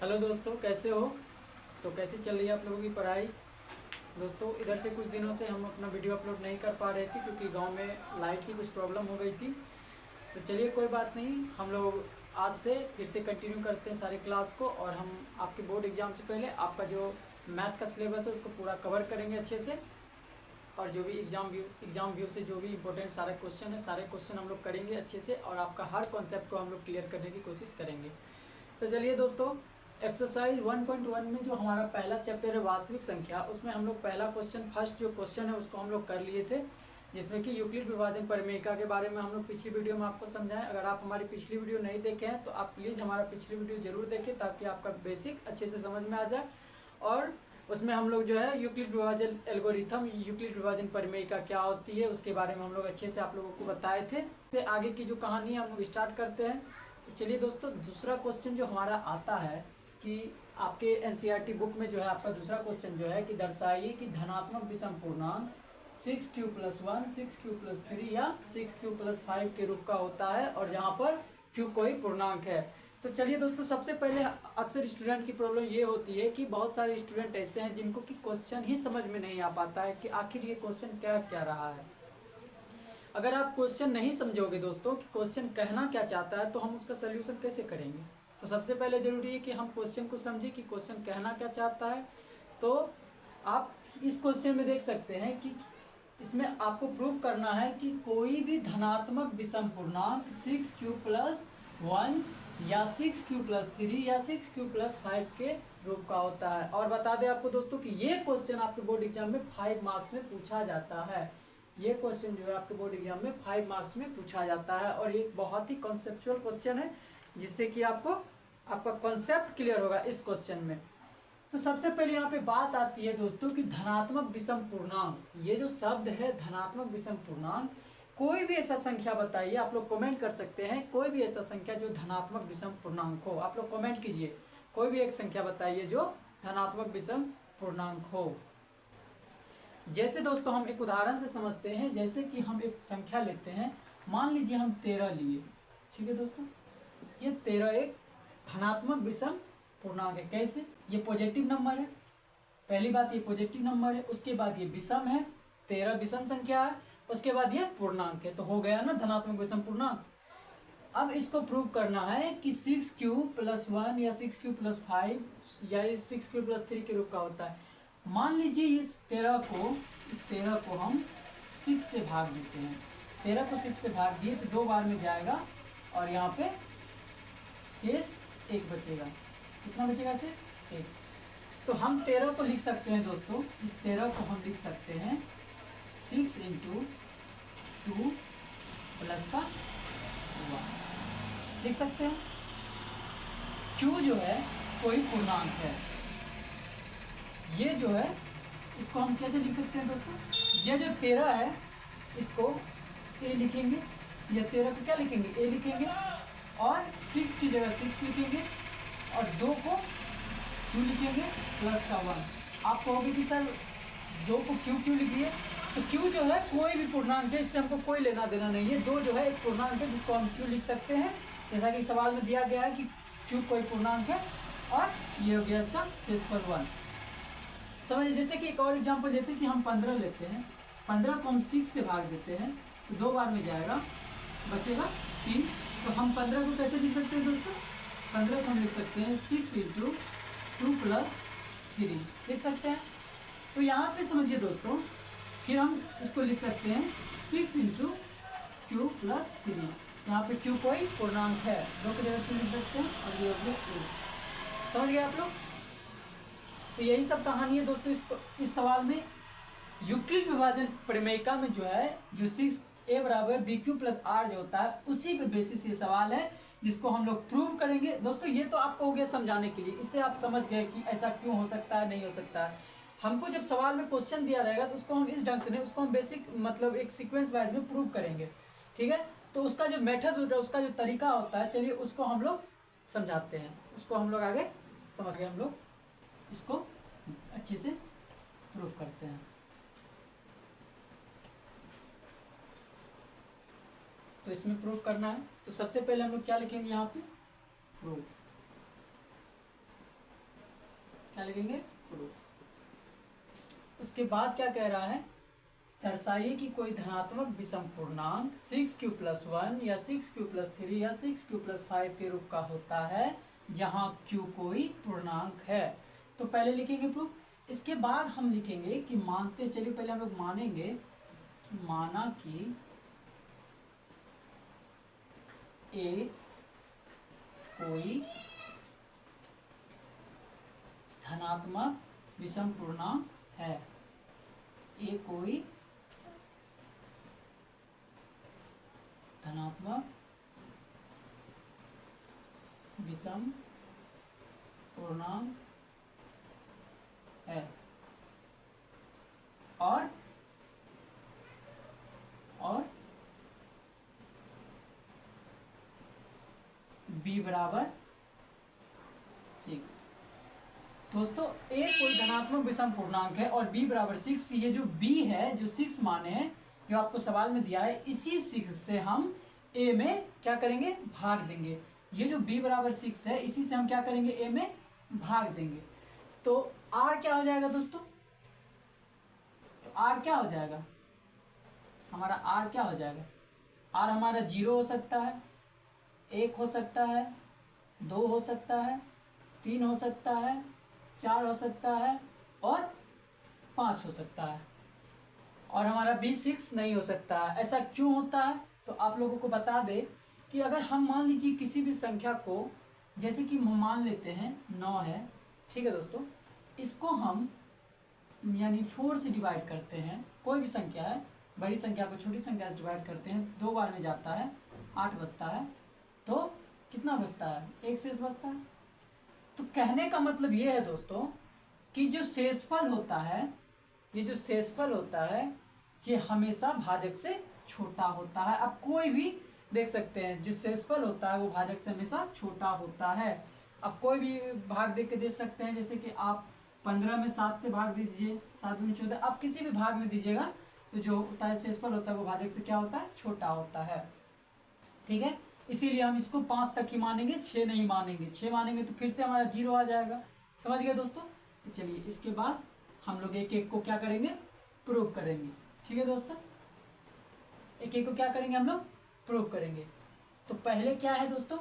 Hello दोस्तों, कैसे हो? तो कैसे चल रही है आप लोगों की पढ़ाई? दोस्तों, इधर से कुछ दिनों से हम अपना वीडियो अपलोड नहीं कर पा रहे थे क्योंकि गांव में लाइट की कुछ प्रॉब्लम हो गई थी। तो चलिए, कोई बात नहीं, हम लोग आज से फिर से कंटिन्यू करते हैं सारे क्लास को, और हम आपके बोर्ड एग्ज़ाम से पहले आपका जो मैथ का सिलेबस है उसको पूरा कवर करेंगे अच्छे से। और जो भी एग्ज़ाम व्यू से जो भी इंपॉर्टेंट सारे क्वेश्चन है, सारे क्वेश्चन हम लोग करेंगे अच्छे से, और आपका हर कॉन्सेप्ट को हम लोग क्लियर करने की कोशिश करेंगे। तो चलिए दोस्तों, एक्सरसाइज 1.1 में जो हमारा पहला चैप्टर है वास्तविक संख्या, उसमें हम लोग पहला क्वेश्चन, फर्स्ट जो क्वेश्चन है उसको हम लोग कर लिए थे, जिसमें कि यूक्लिड विभाजन परिमेयिका के बारे में हम लोग पिछली वीडियो में आपको समझाएं। अगर आप हमारी पिछली वीडियो नहीं देखे हैं तो आप प्लीज़ हमारा पिछली वीडियो जरूर देखें, ताकि आपका बेसिक अच्छे से समझ में आ जाए। और उसमें हम लोग जो है यूक्लिड विभाजन एल्गोरिथम, यूक्लिड विभाजन परिमेयिका क्या होती है, उसके बारे में हम लोग अच्छे से आप लोगों को बताए थे। इससे आगे की जो कहानी है हम लोग स्टार्ट करते हैं। तो चलिए दोस्तों, दूसरा क्वेश्चन जो हमारा आता है कि आपके एनसीईआरटी बुक में जो है आपका दूसरा क्वेश्चन जो है कि दर्शाइए कि धनात्मक विषम पूर्णांक 6q+1, 6q+3 या 6q+5 के रूप का होता है, और जहाँ पर q कोई पूर्णांक है। तो चलिए दोस्तों, सबसे पहले अक्सर स्टूडेंट की प्रॉब्लम ये होती है कि बहुत सारे स्टूडेंट ऐसे हैं जिनको कि क्वेश्चन ही समझ में नहीं आ पाता है कि आखिर ये क्वेश्चन क्या क्या रहा है। अगर आप क्वेश्चन नहीं समझोगे दोस्तों कि क्वेश्चन कहना क्या चाहता है, तो हम उसका सोल्यूशन कैसे करेंगे? तो सबसे पहले जरूरी है कि हम क्वेश्चन को समझें कि क्वेश्चन कहना क्या चाहता है। तो आप इस क्वेश्चन में देख सकते हैं कि इसमें आपको प्रूव करना है कि कोई भी धनात्मक विषम पूर्णांक 6q+1 या 6q+3 या 6q+5 के रूप का होता है। और बता दें आपको दोस्तों कि ये क्वेश्चन आपके बोर्ड एग्जाम में 5 मार्क्स में पूछा जाता है। ये क्वेश्चन जो है आपके बोर्ड एग्जाम में 5 मार्क्स में पूछा जाता है, और ये बहुत ही कॉन्सेप्चुअल क्वेश्चन है, जिससे कि आपका कॉन्सेप्ट क्लियर होगा इस क्वेश्चन में। तो सबसे पहले यहाँ पे बात आती है दोस्तों कि धनात्मक विषम पूर्णांक, ये जो शब्द है धनात्मक विषम पूर्णांक, कोई भी ऐसा संख्या बताइए, आप लोग कमेंट कर सकते हैं, कोई भी ऐसा संख्या जो धनात्मक विषम पूर्णांक हो, आप लोग कमेंट कीजिए, कोई भी एक संख्या बताइए जो धनात्मक विषम पूर्णांक हो। जैसे दोस्तों हम एक उदाहरण से समझते हैं, जैसे कि हम एक संख्या लेते हैं, मान लीजिए हम 13 लिए, ठीक है दोस्तों, ये 13 एक धनात्मक विषम पूर्णांक है। कैसे? ये पॉजिटिव नंबर है, पहली बात ये पॉजिटिव नंबर है, उसके बाद ये विषम है, 13 विषम संख्या है, उसके बाद ये पूर्णांक है, तो हो गया ना धनात्मक विषम पूर्णांक। अब इसको प्रूव करना है कि 6q+1 या 6q+5 या 6q+3 के रूप का होता है। मान लीजिए इस 13 को हम 6 से भाग देते हैं, 13 को 6 से भाग दिए तो 2 बार में जाएगा, और यहाँ पे शेष 1 बचेगा। कितना बचेगा शेष? 1। तो हम 13 को लिख सकते हैं दोस्तों, इस 13 को हम लिख सकते हैं 6 × 2 प्लस का 1 लिख सकते हैं। Q जो है कोई पूर्णांक है, ये जो है इसको हम कैसे लिख सकते हैं दोस्तों? ये जो 13 है इसको A लिखेंगे, या 13 को क्या लिखेंगे? A लिखेंगे, और 6 की जगह 6 लिखेंगे, और 2 को Q लिखेंगे प्लस का 1। आप कहोगे कि सर 2 को क्यों लिखिए? तो Q जो है कोई भी पूर्णांक है, इससे हमको कोई लेना देना नहीं है। 2 जो है एक पूर्णांक है जिसको हम Q लिख सकते हैं, जैसा कि सवाल में दिया गया है कि Q कोई पूर्णांक है, और ये हो गया इसका शेषफल 1। समझिए, जैसे कि एक और एग्जाम्पल, जैसे कि हम 15 लेते हैं, 15 को हम 6 से भाग देते हैं तो 2 बार में जाएगा, बचेगा 3। तो हम 15 को कैसे लिख सकते हैं दोस्तों? 15 को हम लिख सकते हैं 6 × 2 + 3 लिख सकते हैं। तो यहाँ पे समझिए दोस्तों, फिर हम इसको लिख सकते हैं 6 × q + 3। यहाँ पे q कोई पूर्णांक है, 2 की जगह 3 लिख सकते हैं, और ये हो गया 1। समझ गए आप लोग? तो यही सब कहानी है दोस्तों इस सवाल में। यूक्लिड विभाजन परिमेयिका में जो है, जो 6a = bq + r जो होता है, उसी पे बेसिस ये सवाल है, जिसको हम लोग प्रूव करेंगे। दोस्तों ये तो आपको हो गया समझाने के लिए, इससे आप समझ गए कि ऐसा क्यों हो सकता है, नहीं हो सकता है। हमको जब सवाल में क्वेश्चन दिया रहेगा तो उसको हम इस ढंग से नहीं, उसको हम बेसिक मतलब एक सीक्वेंस वाइज में प्रूव करेंगे, ठीक है? तो उसका जो मेथड होता है, उसका जो तरीका होता है, चलिए उसको हम लोग समझाते हैं, उसको हम लोग आगे समझ गए, हम लोग इसको अच्छे से प्रूव करते हैं। तो इसमें प्रूव करना है, तो सबसे पहले हम लोग क्या लिखेंगे यहाँ पे? प्रूफ। क्या लिखेंगे, प्रूफ। उसके बाद क्या कह रहा है, दर्शाइए कि कोई धनात्मक विषम पूर्णांक 6q+1 या 6q+3 या 6q+5 के रूप का होता है जहां q कोई पूर्णांक है। तो पहले लिखेंगे प्रूफ। इसके बाद हम लिखेंगे कि मानते, चलिए पहले हम लोग मानेंगे, माना कि ए कोई धनात्मक विषम पूर्णांक है, ए कोई धनात्मक विषम पूर्णांक है और b बराबर 6। दोस्तों a कोई धनात्मक विषम पूर्णांक है और b बराबर 6। ये जो b है, जो 6 माने हैं, जो आपको सवाल में दिया है, इसी 6 से हम a में क्या करेंगे, भाग देंगे। ये जो b बराबर 6 है, इसी से हम क्या करेंगे, a में भाग देंगे। तो r क्या हो जाएगा दोस्तों, तो r क्या हो जाएगा हमारा, r क्या हो जाएगा, r हमारा 0 हो सकता है, 1 हो सकता है, 2 हो सकता है, 3 हो सकता है, 4 हो सकता है और 5 हो सकता है, और हमारा b 6 नहीं हो सकता है। ऐसा क्यों होता है, तो आप लोगों को बता दे कि अगर हम मान लीजिए किसी भी संख्या को, जैसे कि मान लेते हैं 9 है, ठीक है दोस्तों, इसको हम यानी 4 से डिवाइड करते हैं, कोई भी संख्या है, बड़ी संख्या को छोटी संख्या से डिवाइड करते हैं, 2 बार में जाता है, 8 बचता है, तो कितना बचता है, 1 शेष बचता है। तो कहने का मतलब ये है दोस्तों कि जो शेषफल होता है, ये जो शेषफल होता है, ये हमेशा भाजक से छोटा होता है। अब कोई भी देख सकते हैं, जो शेषफल होता है वो भाजक से हमेशा छोटा होता है। अब कोई भी भाग देख के दे सकते हैं, जैसे कि आप 15 में 7 से भाग दीजिए, 7 में 14, आप किसी भी भाग में दीजिएगा तो जो होता है शेषफल होता है वो भाजक से क्या होता है, छोटा होता है। ठीक है, इसीलिए हम इसको 5 तक ही मानेंगे, 6 नहीं मानेंगे। 6 मानेंगे तो फिर से हमारा 0 आ जाएगा। समझ गए दोस्तों। तो चलिए इसके बाद हम लोग एक एक को क्या करेंगे, प्रूव करेंगे। ठीक है दोस्तों, एक एक को क्या करेंगे, हम लोग प्रूव करेंगे। तो पहले क्या है दोस्तों,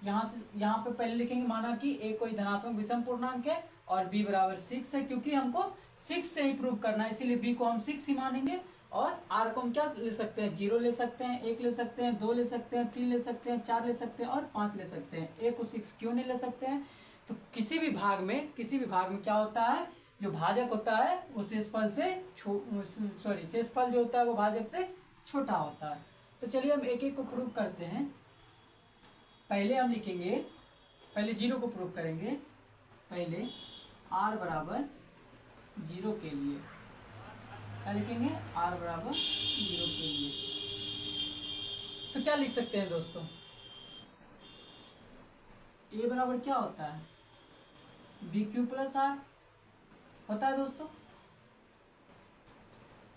यहाँ पे पहले लिखेंगे, माना कि a कोई धनात्मक विषम पूर्णांक है और b बराबर 6 है, क्योंकि हमको 6 से ही प्रूव करना है, इसीलिए b को हम 6 ही मानेंगे। और r को हम क्या ले सकते हैं, 0 ले सकते हैं, 1 ले सकते हैं, 2 ले सकते हैं, 3 ले सकते हैं, 4 ले सकते हैं और 5 ले सकते हैं। a को 6 क्यों नहीं ले सकते हैं, तो किसी भी भाग में क्या होता है, जो भाजक होता है वो शेषफल से शेषफल जो होता है वो भाजक से छोटा होता है। तो चलिए हम एक एक को प्रूव करते हैं। पहले हम लिखेंगे, पहले 0 को प्रूव करेंगे। पहले r बराबर 0 के लिए क्या लिखेंगे, r बराबर 0 के लिए। तो क्या लिख सकते हैं दोस्तों, a बराबर क्या होता है, bq प्लस r होता है दोस्तों।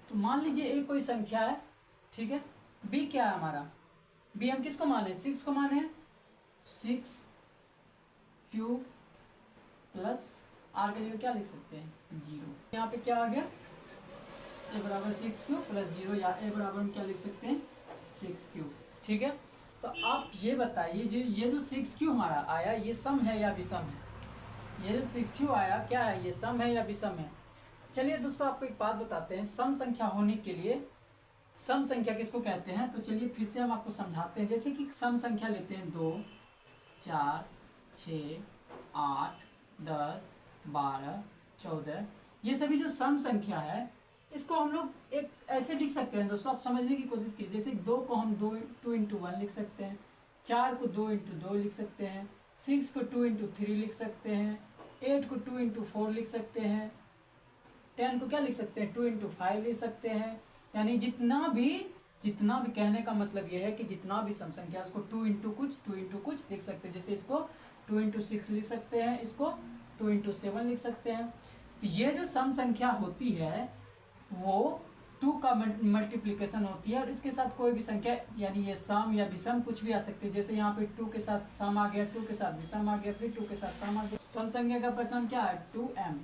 तो मान लीजिए a कोई संख्या है, ठीक है, b क्या है हमारा, b हम किसको माने, 6 को माने हैं। 6q प्लस r के जगह क्या लिख सकते हैं, 0। यहाँ पे क्या आ गया, a बराबर 6q प्लस 0, या a बराबर हम क्या लिख सकते हैं, 6q। ठीक है, तो आप ये बताइए, ये जो 6q हमारा आया, ये सम है या विषम है, ये जो 6q आया क्या है, ये सम है या विषम है। चलिए दोस्तों आपको एक बात बताते हैं, सम संख्या होने के लिए, सम संख्या किसको कहते हैं, तो चलिए फिर से हम आपको समझाते हैं। जैसे कि सम संख्या लेते हैं 2, 4, 6, 8, 10, 12, 14, ये सभी जो सम संख्या है, इसको हम लोग एक ऐसे लिख सकते हैं दोस्तों, आप समझने की कोशिश कीजिए। जैसे 2 को हम 2 इंटू 1 लिख सकते हैं, 4 को 2 इंटू 2 लिख सकते हैं, 6 को 2 इंटू 3 लिख सकते हैं, 8 को 2 इंटू 4 लिख सकते हैं, 10 को क्या लिख सकते हैं, 2 इंटू 5 लिख सकते हैं। यानी जितना भी कहने का मतलब यह है कि जितना भी सम संख्या उसको 2 इंटू कुछ लिख सकते हैं। जैसे इसको 2 इंटू 6 लिख सकते हैं, इसको 2 इंटू 7 लिख सकते हैं। तो ये जो सम संख्या होती है वो टू का मल्टीप्लिकेशन होती है और इसके साथ कोई भी संख्या यानी ये सम या विषम कुछ भी आ सकती है। जैसे यहाँ पे 2 के साथ सम आ गया, 2 के साथ विषम आ गया, फिर 2 के साथ सम आ गया। सम संख्या का परिणाम क्या है? 2m।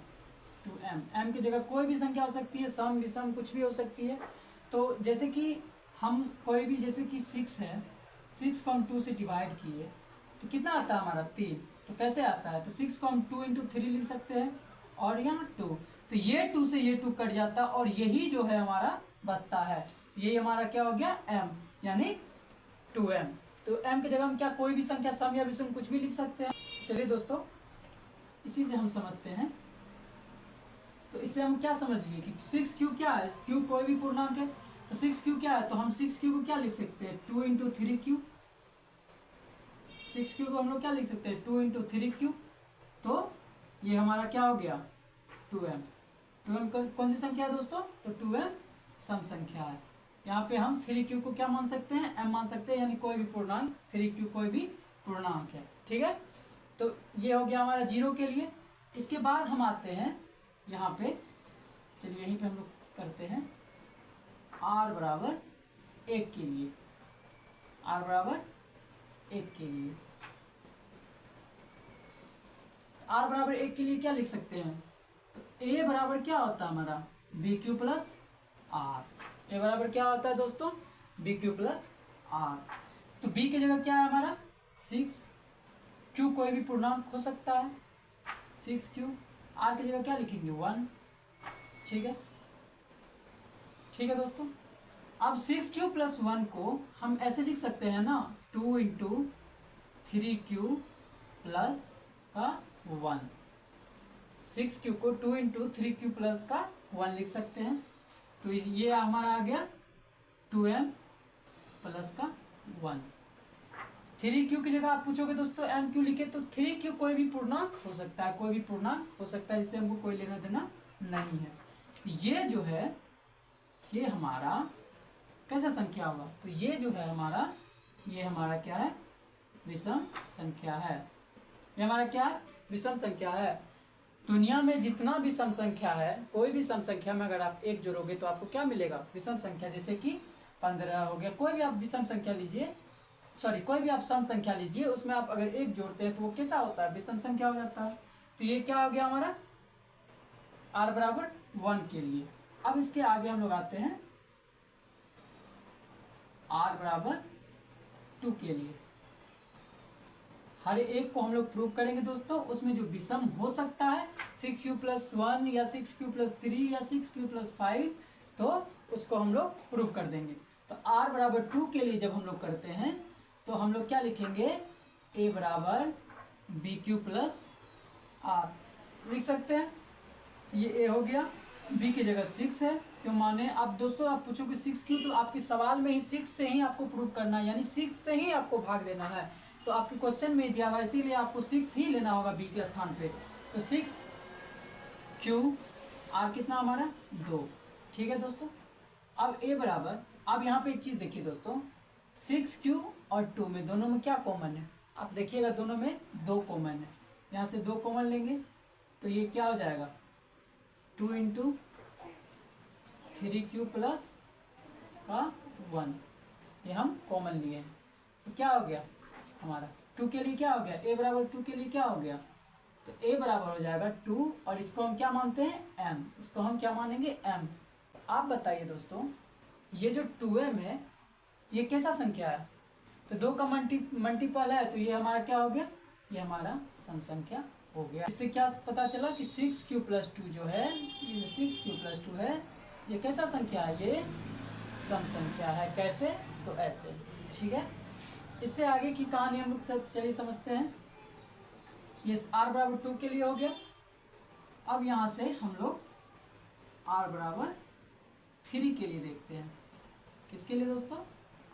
2m, m की जगह कोई भी संख्या हो सकती है, सम विषम कुछ भी हो सकती है। तो जैसे कि हम कोई भी, जैसे कि 6 है, 6 को हम 2 से डिवाइड किए तो कितना आता है हमारा? 3। तो कैसे आता है? तो 6 को हम 2 × 3 लिख सकते हैं और यहाँ 2, तो ये 2 से ये 2 कट जाता और यही जो है हमारा बचता है। यही हमारा क्या हो गया? m, यानी 2m। तो m की जगह हम क्या कोई भी संख्या सम या विषम कुछ भी लिख सकते हैं। चलिए दोस्तों, इसी से हम समझते हैं। तो इससे हम क्या समझ लिए कि 6q क्या है? q कोई भी पूर्णांक है, तो 6q क्या है? तो हम 6q को क्या लिख सकते हैं? 2 × 3q। 6q को हम लोग क्या लिख सकते हैं? 2 × 3q। तो ये हमारा क्या हो गया? 2m। 2m कौन सी संख्या है दोस्तों? तो 2m सम संख्या है। यहाँ पे हम 3q को क्या मान सकते हैं? m मान सकते हैं, यानी कोई भी पूर्णांक। 3q कोई भी पूर्णांक है, ठीक है। तो ये हो गया हमारा 0 के लिए। इसके बाद हम आते हैं यहाँ पे, चलिए यहीं पे हम लोग करते हैं r बराबर 1 के लिए। r बराबर 1 के लिए, r बराबर 1 के लिए क्या लिख सकते हैं? तो a बराबर क्या होता है हमारा? bq plus r। a बराबर क्या होता है दोस्तों? bq plus r। तो b की जगह क्या है हमारा? 6। q कोई भी पूर्णांक हो सकता है, 6q। r की जगह क्या लिखेंगे? 1। ठीक है, ठीक है दोस्तों। अब 6q प्लस 1 को हम ऐसे लिख सकते हैं ना, 2 × 3q प्लस का 1। 6q को 2 × 3q प्लस का 1 लिख सकते हैं। तो ये हमारा आ गया 2m प्लस का 1। 3q की जगह आप पूछोगे दोस्तों m क्यों लिखे? तो 3q कोई भी पूर्णांक हो सकता है, कोई भी पूर्णांक हो सकता है, इससे हमको कोई लेना देना नहीं है। ये जो है ये हमारा कैसा संख्या होगा? तो ये जो है हमारा, ये हमारा क्या है? विषम संख्या है। ये हमारा क्या है? विषम संख्या है। दुनिया में जितना भी सम संख्या है, कोई भी सम संख्या में अगर आप 1 जोड़ोगे तो आपको क्या मिलेगा? विषम संख्या। जैसे कि 15 हो गया, कोई भी आप विषम संख्या लीजिए, सॉरी कोई भी आप सम संख्या लीजिए, उसमें आप अगर 1 जोड़ते हैं तो वो कैसा होता है? विषम संख्या हो जाता है। तो ये क्या हो गया हमारा? r बराबर 1 के लिए। अब इसके आगे हम लोग आते हैं r बराबर 2 के लिए। हर एक को हम लोग प्रूव करेंगे दोस्तों। उसमें जो विषम हो सकता है 6q प्लस 1 या 6q प्लस 3 या 6q प्लस 5, तो उसको हम लोग प्रूव कर देंगे। तो r बराबर 2 के लिए जब हम लोग करते हैं तो हम लोग क्या लिखेंगे? a बराबर bq प्लस r लिख सकते हैं। ये a हो गया, b की जगह 6 है, तो माने आप दोस्तों आप पूछोगे 6q, तो आपके सवाल में ही 6 से ही आपको प्रूव करना है, यानी 6 से ही आपको भाग देना है। तो आपके क्वेश्चन में दिया हुआ, इसीलिए आपको 6 ही लेना होगा b के स्थान पे। तो 6q, r कितना हमारा? 2। ठीक है दोस्तों। अब a बराबर, अब यहाँ पे एक चीज देखिए दोस्तों, 6q और 2 में दोनों में क्या कॉमन है? आप देखिएगा दोनों में 2 कॉमन है। यहाँ से 2 कॉमन लेंगे तो ये क्या हो जाएगा? 2 × 3q प्लस का 1, ये हम कॉमन लिए हैं। तो क्या हो गया हमारा? 2 के लिए क्या हो गया? a बराबर 2 के लिए क्या हो गया? तो a बराबर हो जाएगा 2, और इसको हम क्या मानते हैं? m। इसको हम क्या मानेंगे? m। आप बताइए दोस्तों, ये जो 2m है ये कैसा संख्या है? तो 2 का मल्टीपल है, तो ये हमारा क्या हो गया? ये हमारा सम संख्या हो गया। इससे क्या पता चला कि 6q प्लस 2 जो है, ये 6q प्लस 2 है, ये कैसा संख्या है? ये सम संख्या है। कैसे? तो ऐसे। ठीक है, इससे आगे की कहानी हम लोग चलिए समझते हैं। ये r बराबर 2 के लिए हो गया। अब यहाँ से हम लोग r बराबर 3 के लिए देखते हैं। किसके लिए दोस्तों?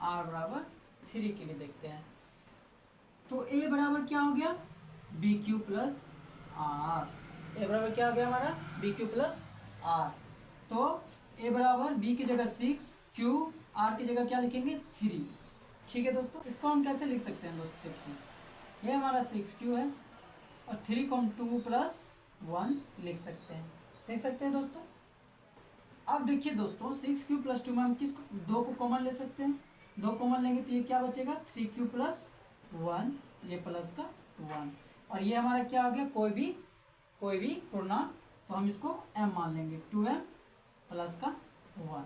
r बराबर 3 के लिए देखते हैं। तो a बराबर क्या हो गया? bq plus r। a बराबर क्या हो गया हमारा? bq plus r। तो a बराबर b की जगह 6, q, r की जगह क्या लिखेंगे? 3। ठीक है दोस्तों, इसको हम कैसे लिख सकते हैं दोस्तों? देखिए, ये हमारा 6q है और 3 को हम 2 + 1 लिख सकते हैं। देख सकते हैं दोस्तों। अब देखिए दोस्तों 6q प्लस 2 में हम किस 2 को कॉमन ले सकते हैं, 2 कॉमन लेंगे तो ये क्या बचेगा 3q प्लस 1, ये प्लस का 1, और ये हमारा क्या हो गया कोई भी पूर्णांक, तो हम इसको m मान लेंगे 2m प्लस का 1।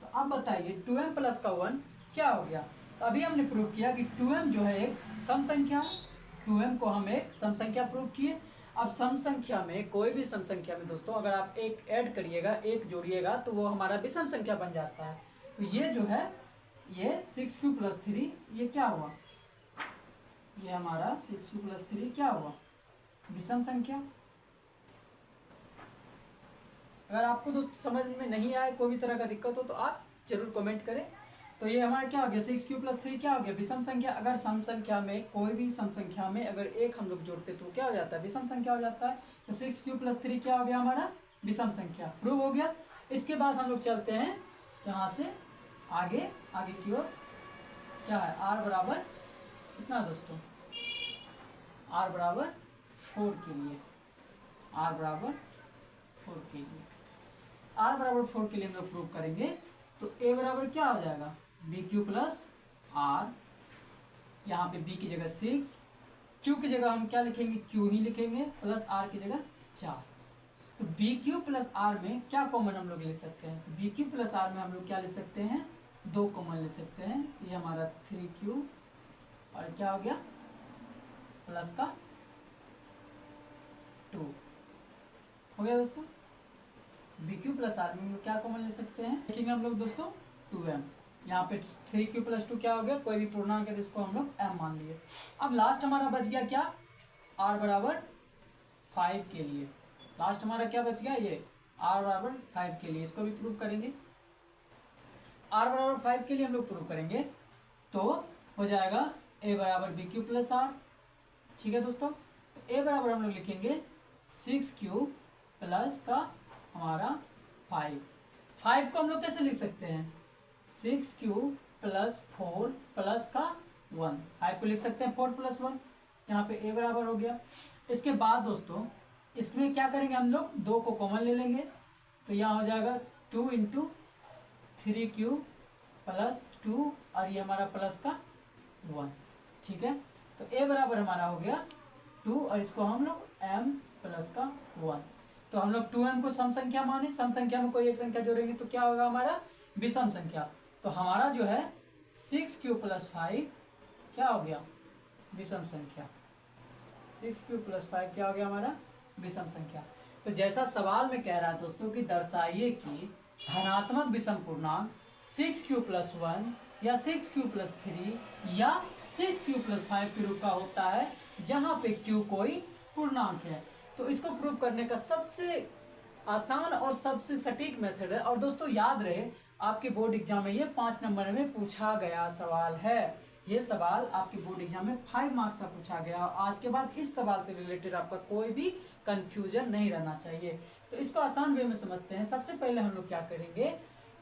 तो अब बताइए 2m प्लस का 1 क्या हो गया। तो अभी हमने प्रूव किया कि 2m जो है एक सम संख्या, 2m को हम एक सम संख्या प्रूव किए। अब सम संख्या में कोई भी सम संख्या में दोस्तों अगर आप एक ऐड करिएगा, एक जोड़िएगा, तो वो हमारा विषम संख्या बन जाता है। तो ये जो है ये 6q प्लस 3 ये क्या हुआ, ये हमारा 6q प्लस 3 क्या हुआ विषम संख्या। अगर आपको दोस्तों समझ में नहीं आए, कोई भी तरह का दिक्कत हो तो आप जरूर कमेंट करें। तो ये हमारा क्या हो गया 6q प्लस 3 क्या हो गया विषम संख्या। अगर सम संख्या में कोई भी सम संख्या में अगर एक हम लोग जोड़ते तो क्या हो जाता है विषम संख्या हो जाता है। तो 6q प्लस 3 क्या हो गया हमारा विषम संख्या, प्रूव हो गया। इसके बाद हम लोग चलते हैं यहाँ से आगे की ओर, क्या है r बराबर कितना दोस्तों, r बराबर 4 के लिए, r बराबर 4 के लिए, r बराबर 4 के लिए हम लोग प्रूव करेंगे। तो a बराबर क्या हो जाएगा bq प्लस r, यहाँ पे b की जगह 6, q की जगह हम क्या लिखेंगे q ही लिखेंगे, प्लस r की जगह 4। तो bq प्लस r में क्या कॉमन हम लोग ले सकते हैं, तो bq प्लस r में हम लोग क्या ले सकते हैं 2 कॉमन ले सकते हैं। तो ये हमारा 3q और क्या हो गया प्लस का 2 हो गया दोस्तों। bq प्लस r में हम लोग क्या कॉमन ले सकते हैं, देखेंगे हम लोग दोस्तों 2m, यहाँ पे 3q प्लस 2 क्या हो गया कोई भी पूर्णांक है जिसको हम लोग m मान लिए। अब लास्ट हमारा बच गया क्या r बराबर 5 के लिए, लास्ट हमारा क्या बच गया ये r बराबर 5 के लिए, इसको भी प्रूव करेंगे। r बराबर 5 के लिए हम लोग प्रूव करेंगे तो हो जाएगा a बराबर bq प्लस r, ठीक है दोस्तों। तो a बराबर हम लोग लिखेंगे 6q प्लस का हमारा 5 को हम लोग कैसे लिख सकते हैं 6q प्लस 4 प्लस का 1, 5 को लिख सकते हैं 4 प्लस 1, यहाँ पे a बराबर हो गया। इसके बाद दोस्तों इसमें क्या करेंगे हम लोग 2 को कॉमन ले लेंगे, तो यहाँ हो जाएगा 2 इंटू 3q प्लस 2 और ये हमारा प्लस का 1, ठीक है। तो a बराबर हमारा हो गया 2 और इसको हम लोग m प्लस का 1। तो हम लोग 2m को सम संख्या माने, सम संख्या में कोई एक संख्या जोड़ेंगे तो क्या होगा हमारा विषम संख्या। तो हमारा जो है 6q प्लस 5 क्या हो गया विषम संख्या, 6q प्लस 5 क्या हो गया हमारा विषम संख्या। तो जैसा सवाल में कह रहा है दोस्तों कि दर्शाइए कि धनात्मक विषम पूर्णांक 6q प्लस 1 या 6q प्लस 3 या 6q प्लस 5 के रूप का होता है जहाँ पे q कोई पूर्णांक है। तो इसको प्रूव करने का सबसे आसान और सबसे सटीक मेथड है। और दोस्तों याद रहे आपके बोर्ड एग्जाम में ये 5 नंबर में पूछा गया सवाल है, ये सवाल आपके बोर्ड एग्जाम में 5 मार्क्स का पूछा गया। आज के बाद इस सवाल से रिलेटेड आपका कोई भी कंफ्यूजन नहीं रहना चाहिए। तो इसको आसान वे में समझते हैं। सबसे पहले हम लोग क्या करेंगे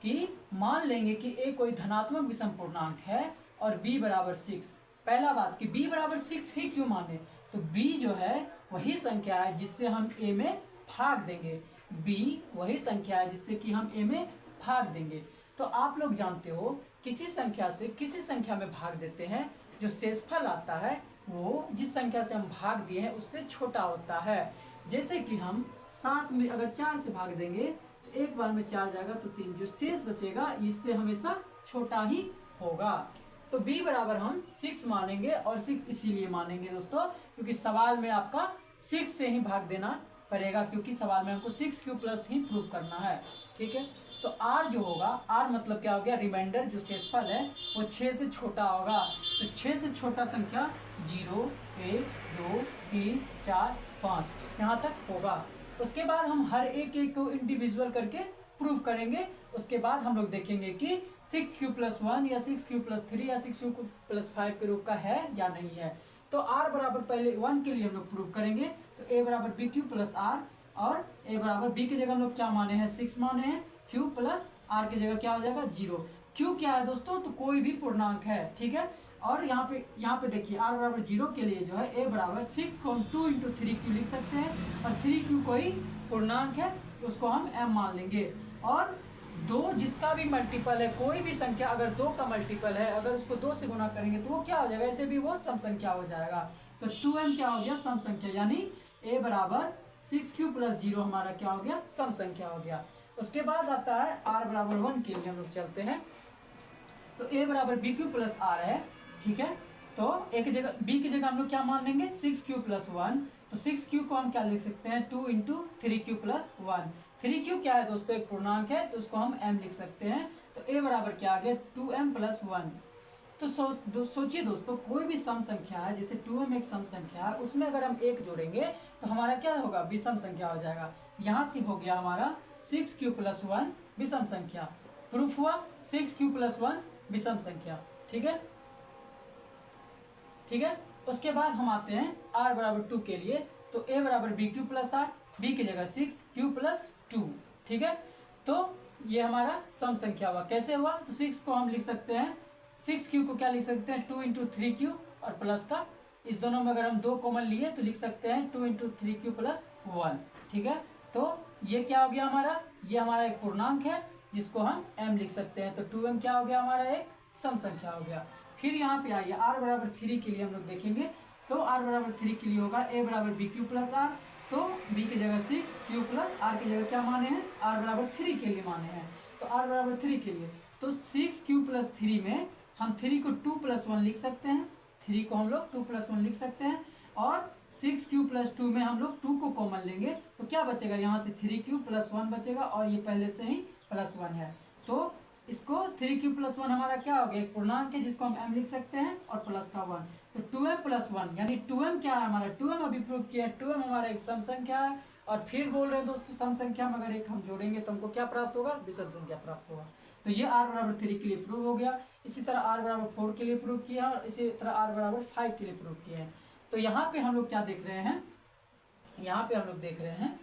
कि मान लेंगे कि a कोई धनात्मक विषम पूर्णांक है और b बराबर 6। पहला बात कि b बराबर 6 ही क्यों माने, तो b जो है वही संख्या है जिससे हम a में भाग देंगे, b वही संख्या है जिससे कि हम a में भाग देंगे। तो आप लोग जानते हो किसी संख्या से किसी संख्या में भाग देते हैं, जो शेषफल आता है वो जिस संख्या से हम भाग दिए हैं उससे छोटा होता है। जैसे कि हम 7 में अगर 4 से भाग देंगे तो एक बार में 4 जाएगा तो 3, जो शेष बचेगा इससे हमेशा छोटा ही होगा। तो b बराबर हम 6 मानेंगे, और 6 इसीलिए मानेंगे दोस्तों क्योंकि सवाल में आपका 6 से ही भाग देना पड़ेगा, क्योंकि सवाल में हमको 6q प्लस ही प्रूव करना है, ठीक है। तो r जो होगा, r मतलब क्या हो गया रिमाइंडर, जो शेषफल है वो 6 से छोटा होगा। तो 6 से छोटा संख्या 0, 1, 2, 3, 4, 5 यहाँ तक होगा। उसके बाद हम हर एक को इंडिविजुअल करके प्रूव करेंगे। उसके बाद हम लोग देखेंगे कि 6q प्लस 1 या 6q प्लस 3 या 6q प्लस 5 के रूप का है या नहीं है। तो r बराबर पहले 1 के लिए हम लोग प्रूव करेंगे। तो a बराबर bq प्लस r, और a बराबर b की जगह हम लोग क्या माने हैं 6 माने हैं, q प्लस r की जगह क्या हो जाएगा 0। q क्या है दोस्तों, तो कोई भी पूर्णांक है, ठीक है। और यहाँ पे देखिए r बराबर 0 के लिए जो है a बराबर 6 को हम 2 इंटू 3q लिख सकते हैं, और 3q कोई पूर्णांक है तो उसको हम m मान लेंगे। और 2 जिसका भी मल्टीपल है, कोई भी संख्या अगर 2 का मल्टीपल है, अगर उसको 2 से गुना करेंगे तो वो क्या हो जाएगा, ऐसे भी वो सम संख्या हो जाएगा। तो 2m क्या हो गया, सम संख्या, यानी a बराबर 6q + 0 हमारा क्या हो गया, सम संख्या हो गया। उसके बाद आता है r बराबर 1 के लिए हम लोग चलते हैं। तो a बराबर bq + r है, ठीक है। तो a की जगह b की जगह हम लोग क्या मान लेंगे, 6q + 1। तो 6q को हम क्या लिख सकते हैं, 2 × 3q + 1। 3q क्या है दोस्तों, एक पूर्णांक है, तो उसको हम m लिख सकते हैं। तो a बराबर क्या आ गया, 2m + 1। तो सोचिए दोस्तों, कोई भी सम संख्या है, जैसे 2m एक सम संख्या है, उसमें अगर हम 1 जोड़ेंगे तो हमारा क्या होगा, विषम संख्या हो जाएगा। यहाँ से हो गया हमारा 6q + 1 विषम संख्या। प्रूफ हुआ 6q + 1 विषम संख्या, ठीक है, ठीक है। उसके बाद हम आते हैं r बराबर 2 के लिए। तो a बराबर bq + r, b की जगह 6q + 2, ठीक है। तो ये हमारा सम संख्या हुआ। कैसे हुआ, तो 6 को हम लिख सकते हैं, 6q को क्या लिख सकते हैं, 2 × 3q और प्लस का, इस दोनों में अगर हम 2 कॉमन लिए तो लिख सकते हैं 2 × 3q + 1, ठीक है। तो ये क्या हो गया हमारा, ये हमारा एक पूर्णांक है जिसको हम m लिख सकते हैं। तो 2m क्या हो गया, हमारा एक सम संख्या हो गया। फिर यहाँ पे आइए r बराबर 3 के लिए हम लोग देखेंगे। तो r बराबर 3 के लिए होगा a बराबर bq + r। तो b की जगह 6, q + r की जगह क्या माने हैं, r बराबर 3 के लिए माने हैं। तो r बराबर 3 के लिए, तो 6q + 3 में हम 3 को 2 + 1 लिख सकते हैं, 3 को हम लोग 2 + 1 लिख सकते हैं। और 6q + 2 में हम लोग 2 को कॉमन लेंगे तो क्या बचेगा, यहाँ से 3q + 1 बचेगा, और ये पहले से ही +1 है। तो इसको 3q + 1 हमारा क्या हो गया, एक पूर्णांक है जिसको हम m लिख सकते हैं, और प्लस का 1। तो 2m + 1 यानी 2m क्या है हमारा, 2m अभी प्रूव किया है, 2m हमारा एक सम संख्या है। और फिर बोल रहे हैं दोस्तों, सम संख्या में अगर एक हम जोड़ेंगे तो हमको क्या प्राप्त होगा, विषम संख्या प्राप्त होगा। तो ये r बराबर 3 के लिए प्रूव हो गया। इसी तरह r बराबर 4 के लिए प्रूव किया, और इसी तरह r बराबर 5 के लिए प्रूव किया है। तो यहाँ पे हम लोग क्या देख रहे हैं, यहाँ पे हम लोग देख रहे हैं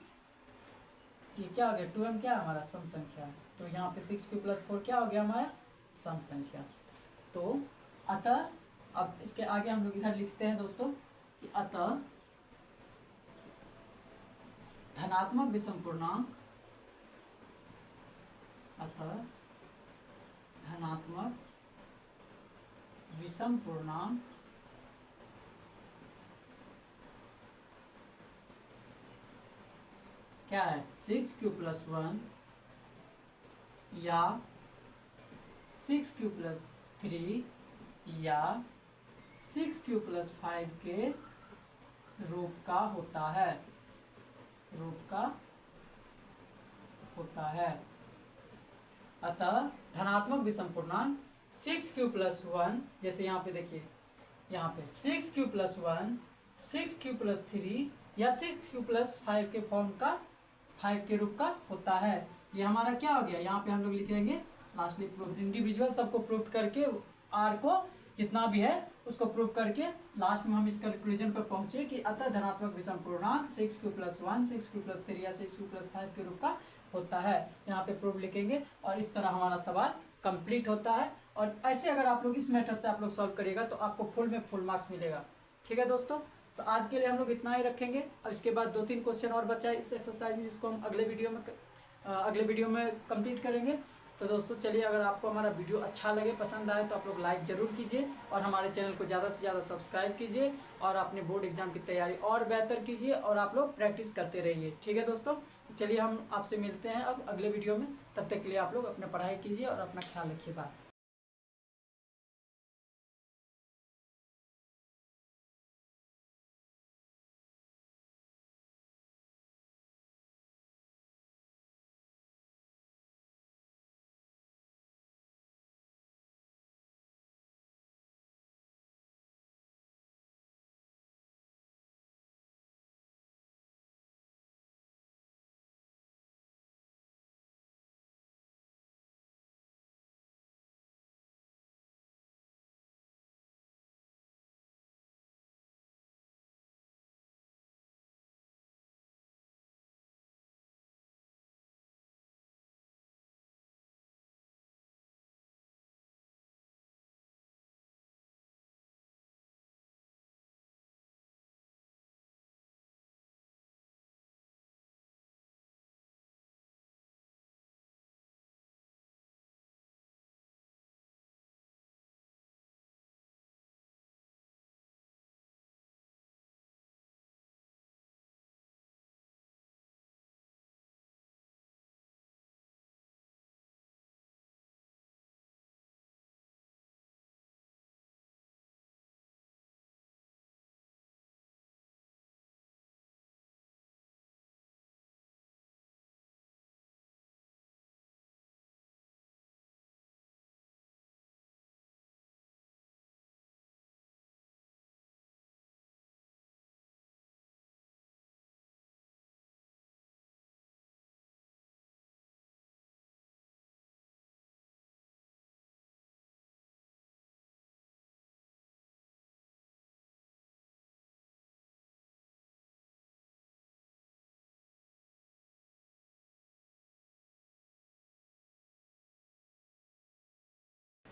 ये क्या हो गया, 2m क्या है हमारा, सम संख्या। तो यहाँ पे 6q + 4 क्या हो गया हमारा, सम संख्या। तो अतः अब इसके आगे हम लोग इधर लिखते हैं दोस्तों कि अतः धनात्मक विषम पूर्णांक, अतः धनात्मक विषम पूर्णांक क्या है, 6q + 1 या 6q + 3 या 6q + 5 के रूप का होता है, रूप का होता है। अतः धनात्मक विषम पूर्णांक 6q + 1, जैसे यहाँ पे देखिए, यहाँ पे 6q + 1, 6q + 3 या 6q + 5 के फॉर्म का, 5 के रूप का होता है। ये हमारा क्या हो गया, यहाँ पे हम लोग लिखेंगे लास्टली प्रूफ, इंडिविजुअल सबको प्रूफ करके, r को जितना भी है उसको प्रूव करके लास्ट में हम इस कंक्लूजन पर पहुंचे कि अतः धनात्मक विषम पूर्णांक 6q + 1, 6q + 3 या 6q + 5 के रूप का होता है। यहाँ पे प्रूफ लिखेंगे और इस तरह हमारा सवाल कंप्लीट होता है। और ऐसे अगर आप लोग इस मेथड से आप लोग सॉल्व करिएगा तो आपको फुल में फुल मार्क्स मिलेगा। ठीक है दोस्तों, तो आज के लिए हम लोग इतना ही रखेंगे। और इसके बाद 2-3 क्वेश्चन और बचा है इस एक्सरसाइज में, जिसको हम अगले वीडियो में कंप्लीट करेंगे। तो दोस्तों चलिए, अगर आपको हमारा वीडियो अच्छा लगे, पसंद आए, तो आप लोग लाइक ज़रूर कीजिए और हमारे चैनल को ज़्यादा से ज़्यादा सब्सक्राइब कीजिए और अपने बोर्ड एग्जाम की तैयारी और बेहतर कीजिए और आप लोग प्रैक्टिस करते रहिए। ठीक है दोस्तों, तो चलिए हम आपसे मिलते हैं अब अगले वीडियो में। तब तक के लिए आप लोग अपना पढ़ाई कीजिए और अपना ख्याल रखिए। बाय।